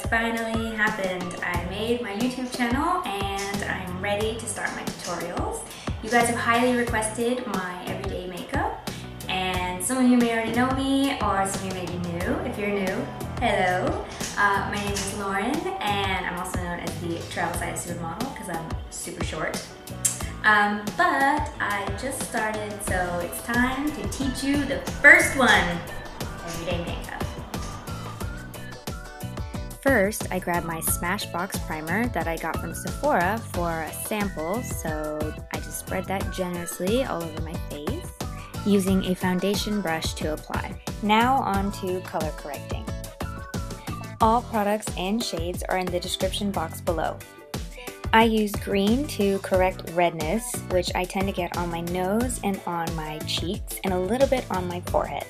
finally happened. I made my YouTube channel and I'm ready to start my tutorials. You guys have highly requested my everyday makeup, and some of you may already know me or some of you may be new. If you're new, hello. My name is Lauren and I'm also known as the travel size supermodel because I'm super short. But I just started, so it's time to teach you the first one, everyday makeup. First, I grabbed my Smashbox primer that I got from Sephora for a sample, so I just spread that generously all over my face, using a foundation brush to apply. Now on to color correcting. All products and shades are in the description box below. I use green to correct redness, which I tend to get on my nose and on my cheeks, and a little bit on my forehead.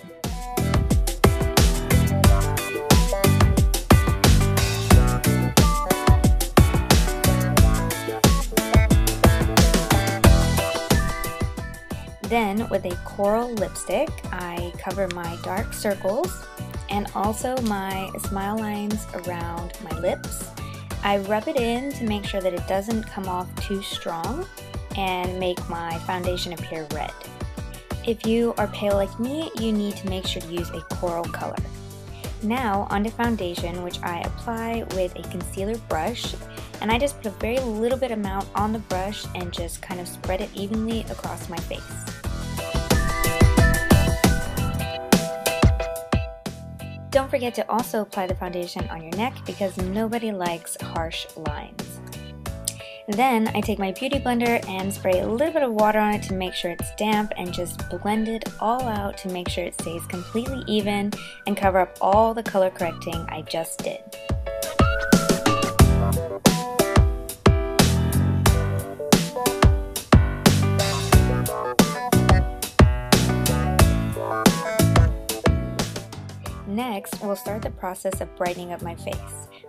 Then, with a coral lipstick, I cover my dark circles and also my smile lines around my lips. I rub it in to make sure that it doesn't come off too strong and make my foundation appear red. If you are pale like me, you need to make sure to use a coral color. Now onto foundation, which I apply with a concealer brush, and I just put a very little bit amount on the brush and just kind of spread it evenly across my face. Don't forget to also apply the foundation on your neck because nobody likes harsh lines. Then I take my beauty blender and spray a little bit of water on it to make sure it's damp and just blend it all out to make sure it stays completely even and cover up all the color correcting I just did. Next, we'll start the process of brightening up my face,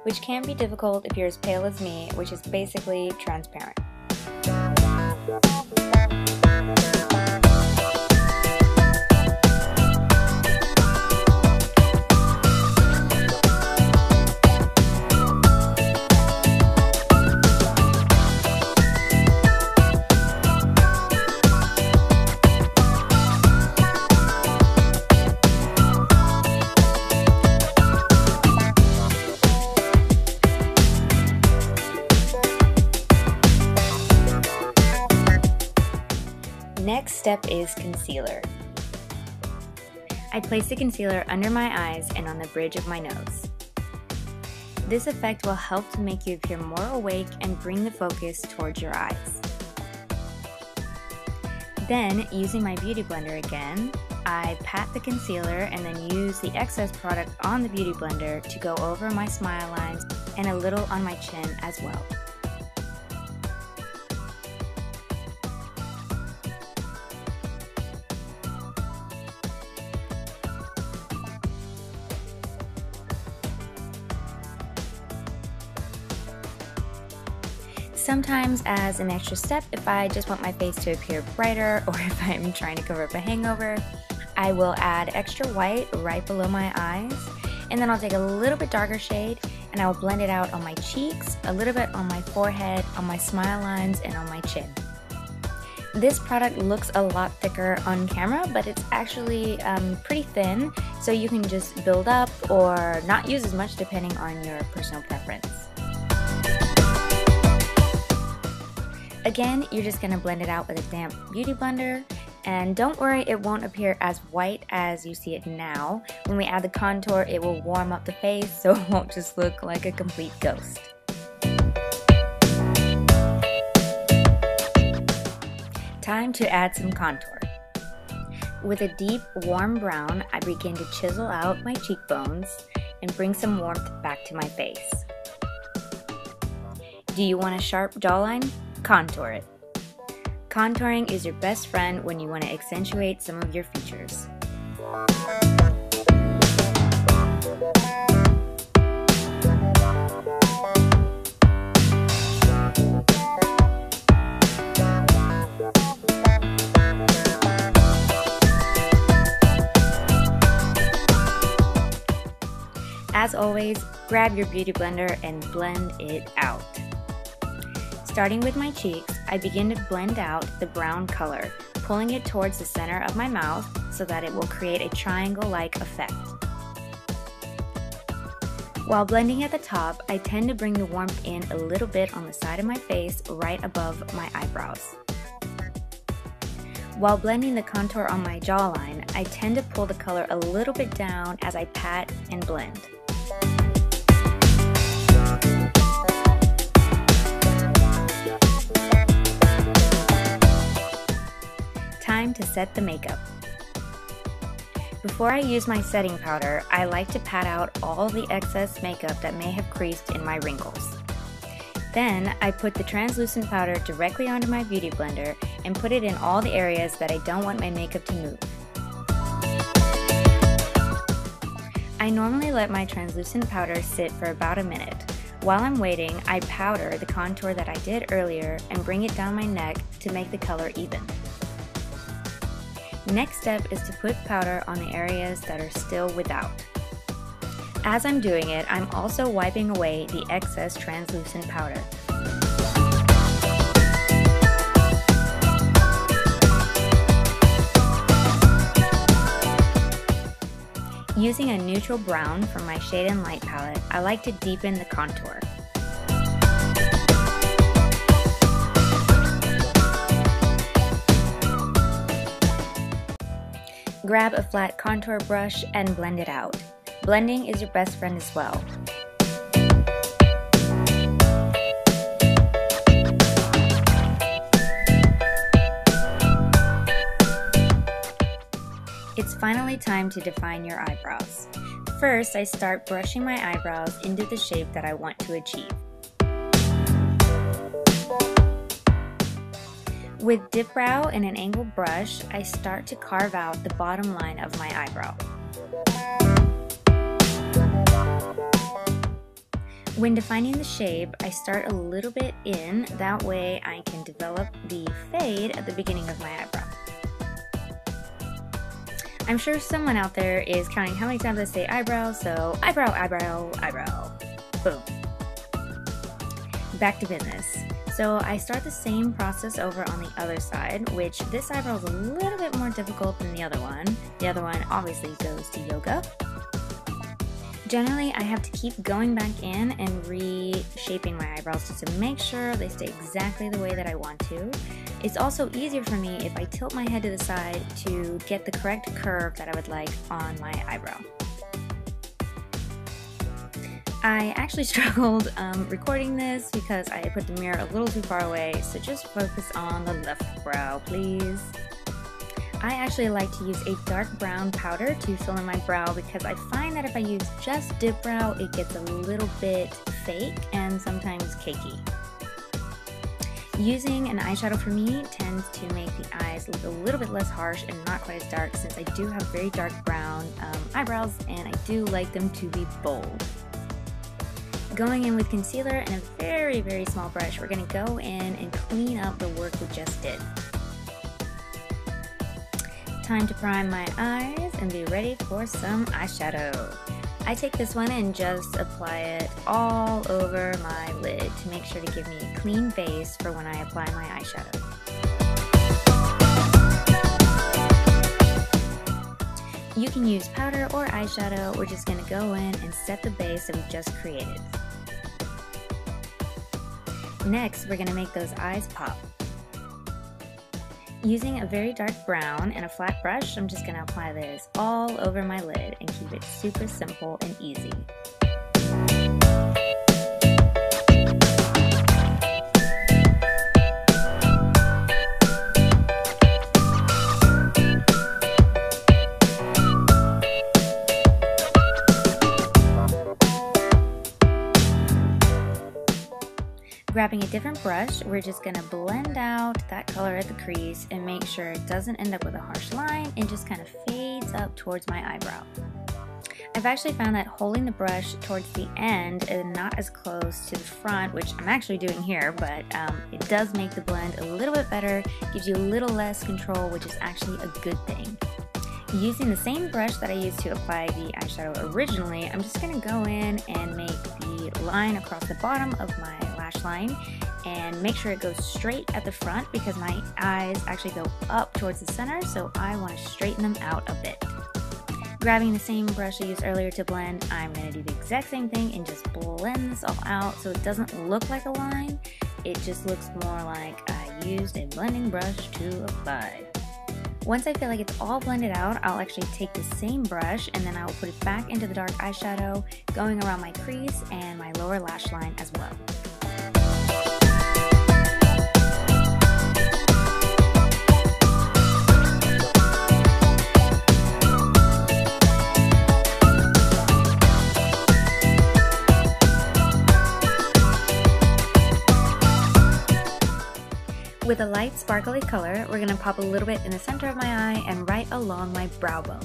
which can be difficult if you're as pale as me, which is basically transparent. Next step is concealer. I place the concealer under my eyes and on the bridge of my nose. This effect will help to make you appear more awake and bring the focus towards your eyes. Then, using my beauty blender again, I pat the concealer and then use the excess product on the beauty blender to go over my smile lines and a little on my chin as well. Sometimes, as an extra step, if I just want my face to appear brighter or if I'm trying to cover up a hangover, I will add extra white right below my eyes, and then I'll take a little bit darker shade and I will blend it out on my cheeks, a little bit on my forehead, on my smile lines, and on my chin. This product looks a lot thicker on camera, but it's actually pretty thin, so you can just build up or not use as much depending on your personal preference. Again, you're just going to blend it out with a damp beauty blender, and don't worry, it won't appear as white as you see it now. When we add the contour, it will warm up the face, so it won't just look like a complete ghost. Time to add some contour. With a deep, warm brown, I begin to chisel out my cheekbones and bring some warmth back to my face. Do you want a sharp jawline? Contour it. Contouring is your best friend when you want to accentuate some of your features. As always, grab your beauty blender and blend it out. Starting with my cheeks, I begin to blend out the brown color, pulling it towards the center of my mouth so that it will create a triangle-like effect. While blending at the top, I tend to bring the warmth in a little bit on the side of my face, right above my eyebrows. While blending the contour on my jawline, I tend to pull the color a little bit down as I pat and blend. Time to set the makeup. Before I use my setting powder, I like to pat out all the excess makeup that may have creased in my wrinkles. Then, I put the translucent powder directly onto my beauty blender and put it in all the areas that I don't want my makeup to move. I normally let my translucent powder sit for about a minute. While I'm waiting, I powder the contour that I did earlier and bring it down my neck to make the color even. Next step is to put powder on the areas that are still without. As I'm doing it, I'm also wiping away the excess translucent powder. Using a neutral brown from my Shade and Light palette, I like to deepen the contour. Grab a flat contour brush and blend it out. Blending is your best friend as well. It's finally time to define your eyebrows. First, I start brushing my eyebrows into the shape that I want to achieve. With dip brow and an angled brush, I start to carve out the bottom line of my eyebrow. When defining the shape, I start a little bit in, that way I can develop the fade at the beginning of my eyebrow. I'm sure someone out there is counting how many times I say eyebrow, so eyebrow, eyebrow, eyebrow. Boom. Back to business. So I start the same process over on the other side, which this eyebrow is a little bit more difficult than the other one. The other one obviously goes to yoga. Generally, I have to keep going back in and reshaping my eyebrows just to make sure they stay exactly the way that I want to. It's also easier for me if I tilt my head to the side to get the correct curve that I would like on my eyebrow. I actually struggled recording this because I put the mirror a little too far away, so just focus on the left brow, please. I actually like to use a dark brown powder to fill in my brow because I find that if I use just dip brow, it gets a little bit fake and sometimes cakey. Using an eyeshadow for me tends to make the eyes look a little bit less harsh and not quite as dark, since I do have very dark brown eyebrows and I do like them to be bold. Going in with concealer and a very, very small brush, we're going to go in and clean up the work we just did. Time to prime my eyes and be ready for some eyeshadow. I take this one and just apply it all over my lid to make sure to give me a clean base for when I apply my eyeshadow. You can use powder or eyeshadow. We're just going to go in and set the base that we just created. Next, we're going to make those eyes pop. Using a very dark brown and a flat brush, I'm just going to apply this all over my lid and keep it super simple and easy. Grabbing a different brush, we're just going to blend out that color at the crease and make sure it doesn't end up with a harsh line and just kind of fades up towards my eyebrow. I've actually found that holding the brush towards the end and not as close to the front, which I'm actually doing here, but it does make the blend a little bit better, gives you a little less control, which is actually a good thing. Using the same brush that I used to apply the eyeshadow originally, I'm just going to go in and make the line across the bottom of my lash line and make sure it goes straight at the front because my eyes actually go up towards the center, so I want to straighten them out a bit. Grabbing the same brush I used earlier to blend, I'm going to do the exact same thing and just blend this all out so it doesn't look like a line. It just looks more like I used a blending brush to apply. Once I feel like it's all blended out, I'll actually take the same brush and then I'll put it back into the dark eyeshadow, going around my crease and my lower lash line as well. With a light sparkly color, we're going to pop a little bit in the center of my eye and right along my brow bone.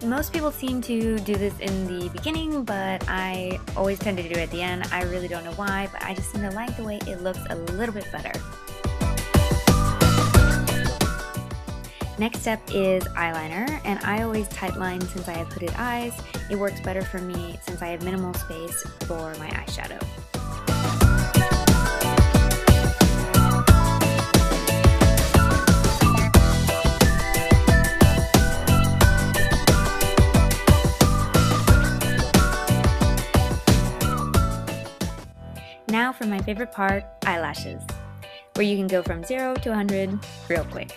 Most people seem to do this in the beginning, but I always tend to do it at the end. I really don't know why, but I just seem to like the way it looks a little bit better. Next step is eyeliner, and I always tightline since I have hooded eyes. It works better for me since I have minimal space for my eyeshadow. Now for my favorite part, eyelashes, where you can go from 0 to 100 real quick.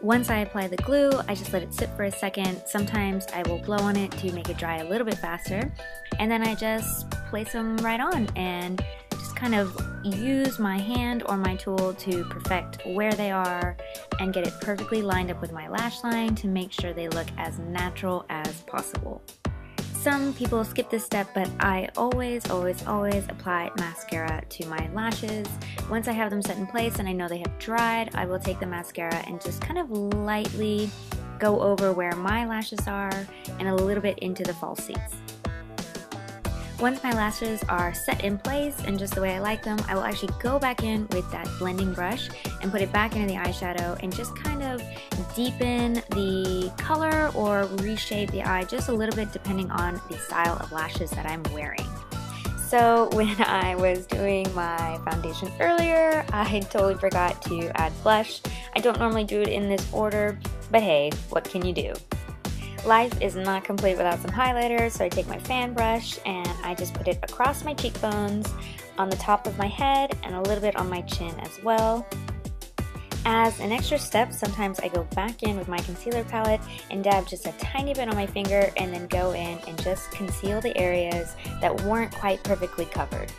Once I apply the glue, I just let it sit for a second. Sometimes I will blow on it to make it dry a little bit faster, and then I just place them right on and just kind of use my hand or my tool to perfect where they are and get it perfectly lined up with my lash line to make sure they look as natural as possible. Some people skip this step, but I always apply mascara to my lashes. Once I have them set in place and I know they have dried, I will take the mascara and just kind of lightly go over where my lashes are and a little bit into the false seats. Once my lashes are set in place and just the way I like them, I will actually go back in with that blending brush and put it back into the eyeshadow and just kind of deepen the color or reshape the eye just a little bit depending on the style of lashes that I'm wearing. So when I was doing my foundation earlier, I totally forgot to add blush. I don't normally do it in this order, but hey, what can you do? Life is not complete without some highlighter, so I take my fan brush and I just put it across my cheekbones, on the top of my head, and a little bit on my chin as well. As an extra step, sometimes I go back in with my concealer palette and dab just a tiny bit on my finger and then go in and just conceal the areas that weren't quite perfectly covered.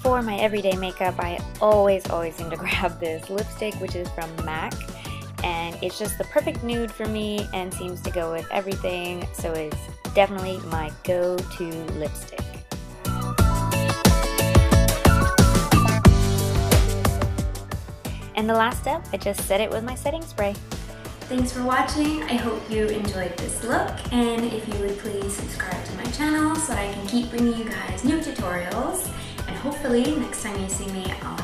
For my everyday makeup, I always seem to grab this lipstick, which is from MAC. And it's just the perfect nude for me and seems to go with everything, so it's definitely my go-to lipstick. And the last step, I just set it with my setting spray. Thanks for watching. I hope you enjoyed this look, and if you would please subscribe to my channel so I can keep bringing you guys new tutorials, and hopefully next time you see me, I'll